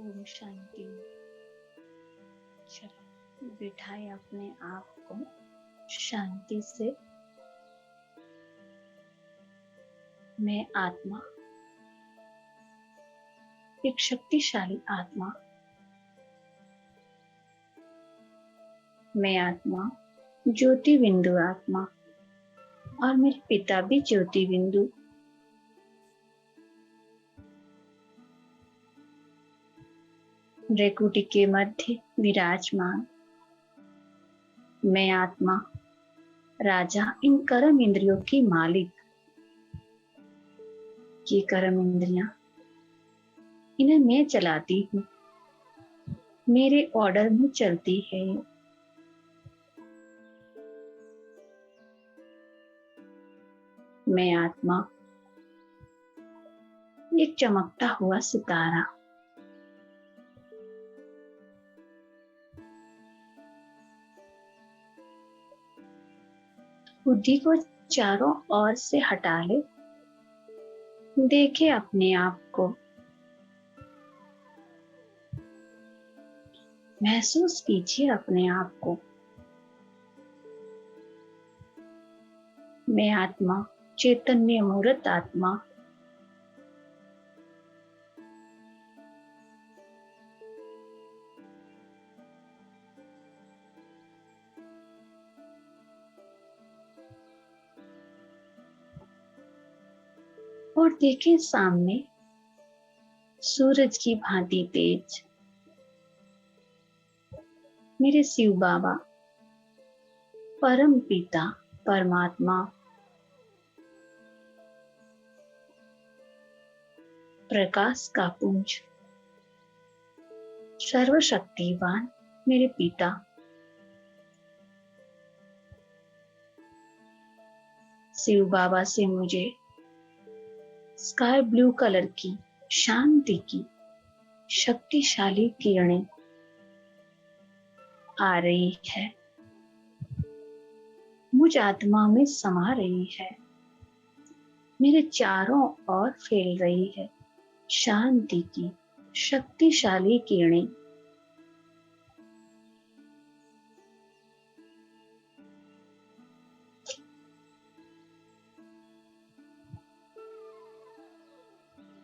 ओम शांति। चलो बिठाए अपने आप को शांति से। मैं आत्मा, एक शक्तिशाली आत्मा। मैं आत्मा, ज्योति बिंदु आत्मा, और मेरे पिता भी ज्योति बिंदु। भ्रकुटी के मध्य विराजमान मैं आत्मा, राजा, इन कर्म इंद्रियों की मालिक। ये कर्म इंद्रियां, इन्हें मैं चलाती हूँ, मेरे ऑर्डर में चलती है। मैं आत्मा, एक चमकता हुआ सितारा। बुद्धि को चारों ओर से हटा ले। देखे अपने आप को, महसूस कीजिए अपने आप को। मैं आत्मा, चैतन्य मूर्त आत्मा। और देखें सामने सूरज की भांति तेज मेरे शिव बाबा, परम पिता, परमात्मा, प्रकाश का पुंज, सर्वशक्तिवान मेरे पिता। शिव बाबा से मुझे स्काई ब्लू कलर की शांति की शक्तिशाली किरणें आ रही है, मुझ आत्मा में समा रही है, मेरे चारों ओर फैल रही है शांति की शक्तिशाली किरणें।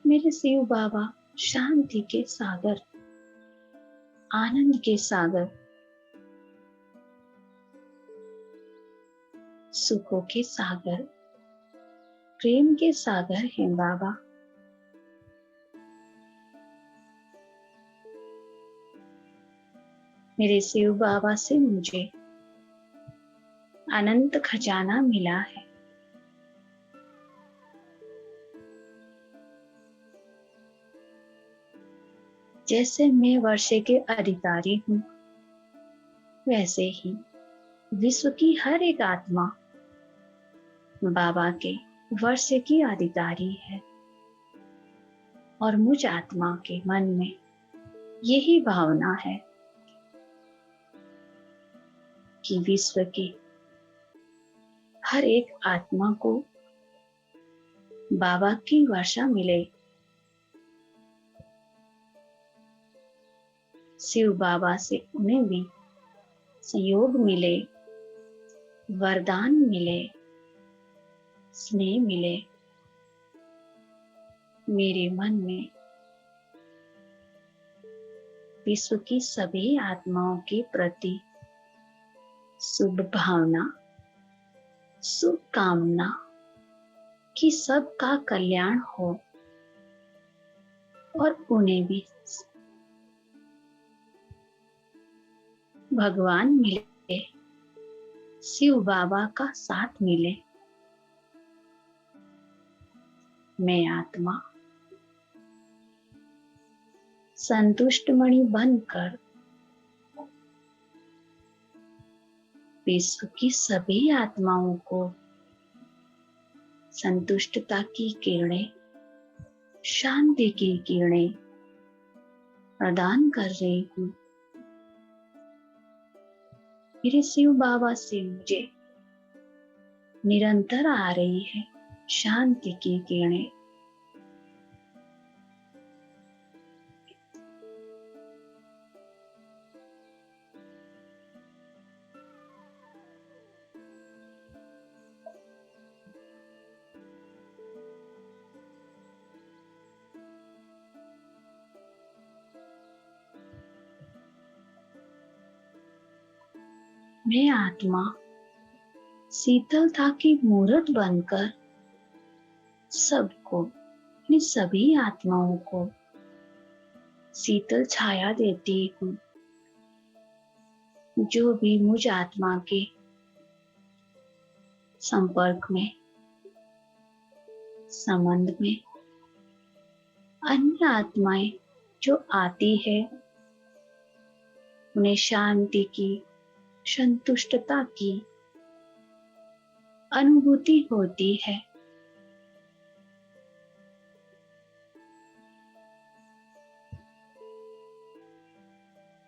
मेरे शिव बाबा शांति के सागर, आनंद के सागर, सुखों के सागर, प्रेम के सागर हैं बाबा। मेरे शिव बाबा से मुझे अनंत खजाना मिला है। जैसे मैं वर्षे के अधिकारी हूँ, वैसे ही विश्व की हर एक आत्मा बाबा के वर्षे की अधिकारी है। और मुझ आत्मा के मन में यही भावना है कि विश्व के हर एक आत्मा को बाबा की वर्षा मिले। शिव बाबा से उन्हें भी सहयोग मिले, वरदान मिले, स्नेह मिले। मेरे मन में विश्व की सभी आत्माओं के प्रति शुभ भावना, शुभ कामना कि सबका कल्याण हो और उन्हें भी भगवान मिले, शिव बाबा का साथ मिले। मैं आत्मा संतुष्ट मणि बनकर विश्व की सभी आत्माओं को संतुष्टता की किरणें, शांति की किरणें प्रदान कर रही हूँ। मेरे शिव बाबा से मुझे निरंतर आ रही है शांति की किरणें। मैं आत्मा शीतलता की मूर्त बनकर सबको, अपनी सभी आत्माओं को शीतल छाया देती हूँ। जो भी मुझ आत्मा के संपर्क में, संबंध में अन्य आत्माएं जो आती है, उन्हें शांति की, संतुष्टता की अनुभूति होती है।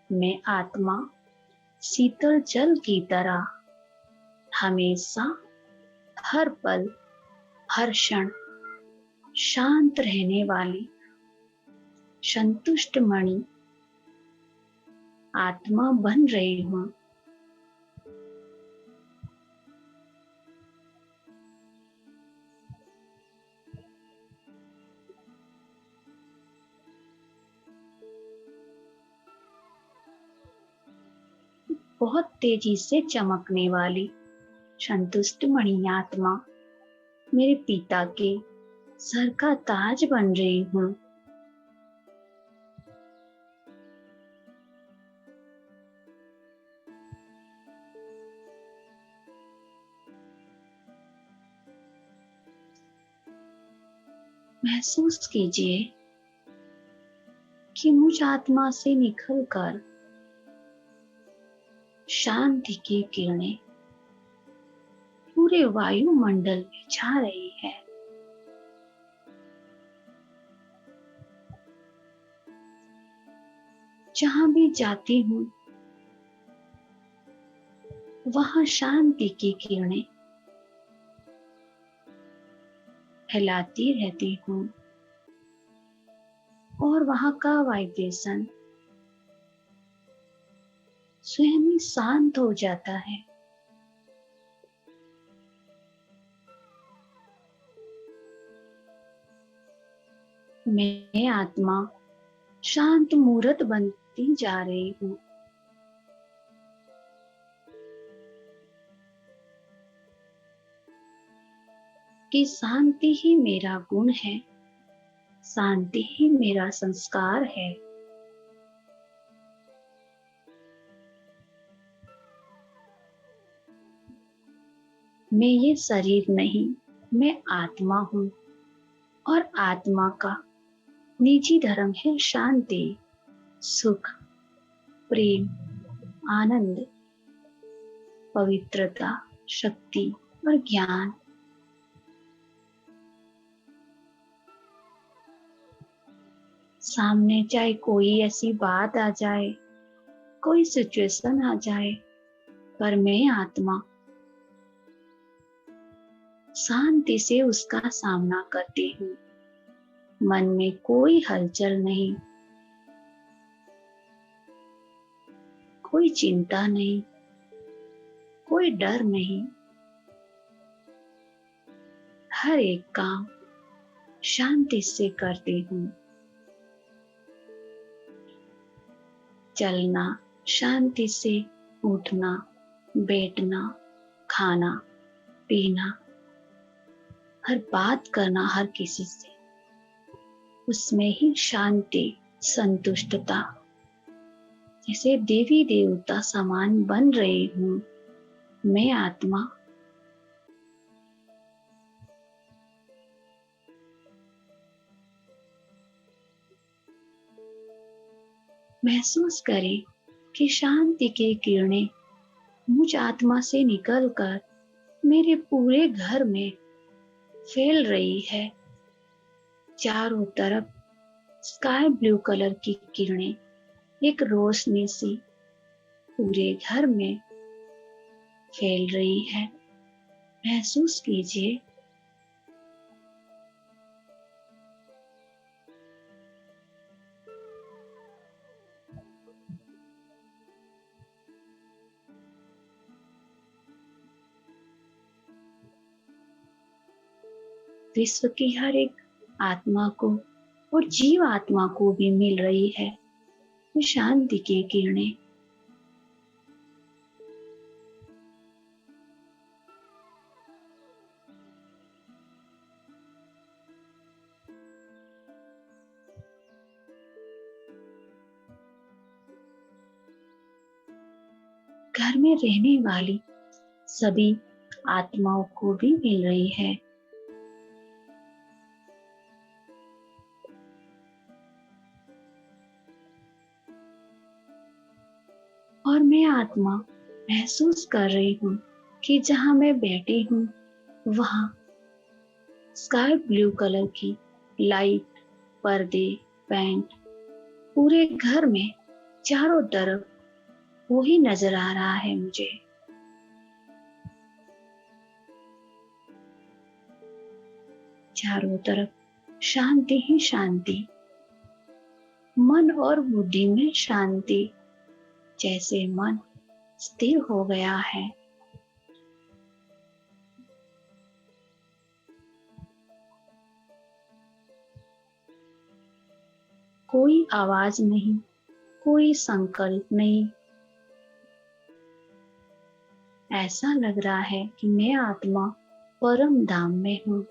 मैं आत्मा शीतल जल की तरह हमेशा, हर पल, हर क्षण शांत रहने वाली संतुष्ट मणि आत्मा बन रही हूँ। बहुत तेजी से चमकने वाली संतुष्ट मणि आत्मा मेरे पिता के सर का ताज बन रही हूँ। महसूस कीजिए कि मुझ आत्मा से निकलकर शांति की किरणें पूरे वायुमंडल में छा रही है। जहां भी जाती हूँ वहां शांति की किरणें फैलाती रहती हूँ और वहां का वाइब्रेशन स्वयं ही शांत हो जाता है। मैं आत्मा शांत मूर्त बनती जा रही हूँ। कि शांति ही मेरा गुण है, शांति ही मेरा संस्कार है। मैं ये शरीर नहीं, मैं आत्मा हूँ और आत्मा का निजी धर्म है शांति, सुख, प्रेम, आनंद, पवित्रता, शक्ति और ज्ञान। सामने चाहे कोई ऐसी बात आ जाए, कोई सिचुएशन आ जाए, पर मैं आत्मा शांति से उसका सामना करती हूँ। मन में कोई हलचल नहीं, कोई चिंता नहीं, कोई डर नहीं। हर एक काम शांति से करती हूँ। चलना शांति से, उठना, बैठना, खाना, पीना, हर बात करना हर किसी से, उसमें ही शांति, संतुष्टता, जैसे देवी देवता समान बन रही हूँ। मैं आत्मा महसूस करें कि शांति की किरणें मुझ आत्मा से निकलकर मेरे पूरे घर में फैल रही है। चारों तरफ स्काई ब्लू कलर की किरणें एक रोशनी सी पूरे घर में फैल रही है। महसूस कीजिए विश्व की हर एक आत्मा को और जीव आत्मा को भी मिल रही है वो शांति की किरणें। घर में रहने वाली सभी आत्माओं को भी मिल रही है। और मैं आत्मा महसूस कर रही हूँ कि जहाँ मैं बैठी हूँ वहाँ स्काई ब्लू कलर की लाइट, पर्दे, पेंट पूरे घर में चारों तरफ वो ही नजर आ रहा है मुझे। चारों तरफ शांति ही शांति, मन और बुद्धि में शांति, जैसे मन स्थिर हो गया है। कोई आवाज नहीं, कोई संकल्प नहीं। ऐसा लग रहा है कि मैं आत्मा परम धाम में हूँ।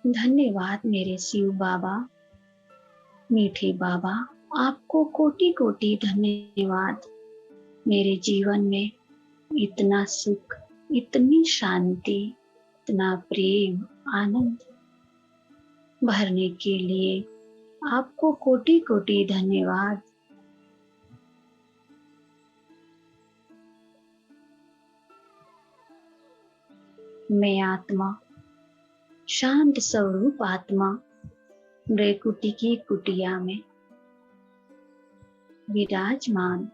धन्यवाद मेरे शिव बाबा, मीठे बाबा, आपको कोटि कोटि धन्यवाद। मेरे जीवन में इतना सुख, इतनी शांति, इतना प्रेम, आनंद भरने के लिए आपको कोटि कोटि धन्यवाद। मैं आत्मा, शांत स्वरूप आत्मा, ब्रह्मकुटी की कुटिया में विराजमान,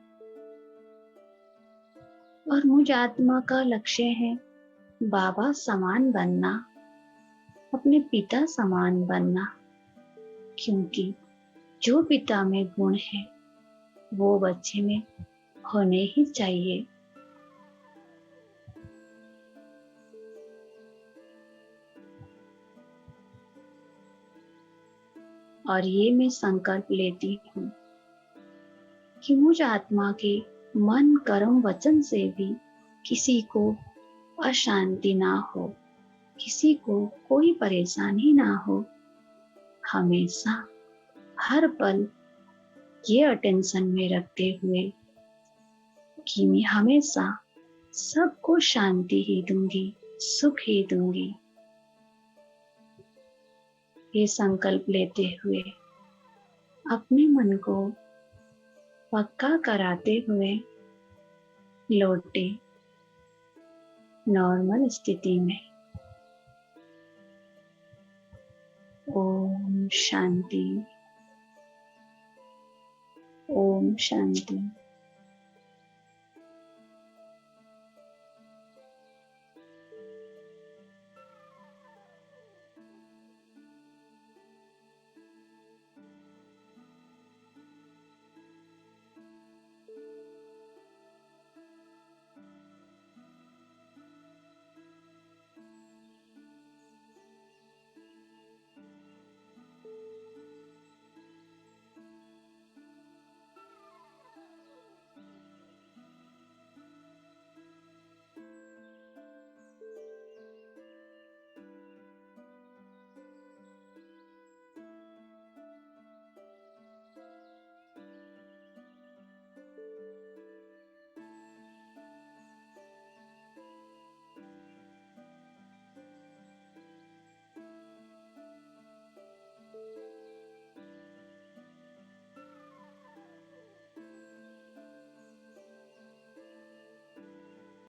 और मुझ आत्मा का लक्ष्य है बाबा समान बनना, अपने पिता समान बनना, क्योंकि जो पिता में गुण है वो बच्चे में होने ही चाहिए। और ये मैं संकल्प लेती हूँ कि मुझ आत्मा के मन, कर्म, वचन से भी किसी को अशांति ना हो, किसी को कोई परेशानी ना हो। हमेशा हर पल ये अटेंशन में रखते हुए कि मैं हमेशा सबको शांति ही दूंगी, सुख ही दूंगी। ये संकल्प लेते हुए अपने मन को पक्का कराते हुए लौटे नॉर्मल स्थिति में। ओम शांति, ओम शांति।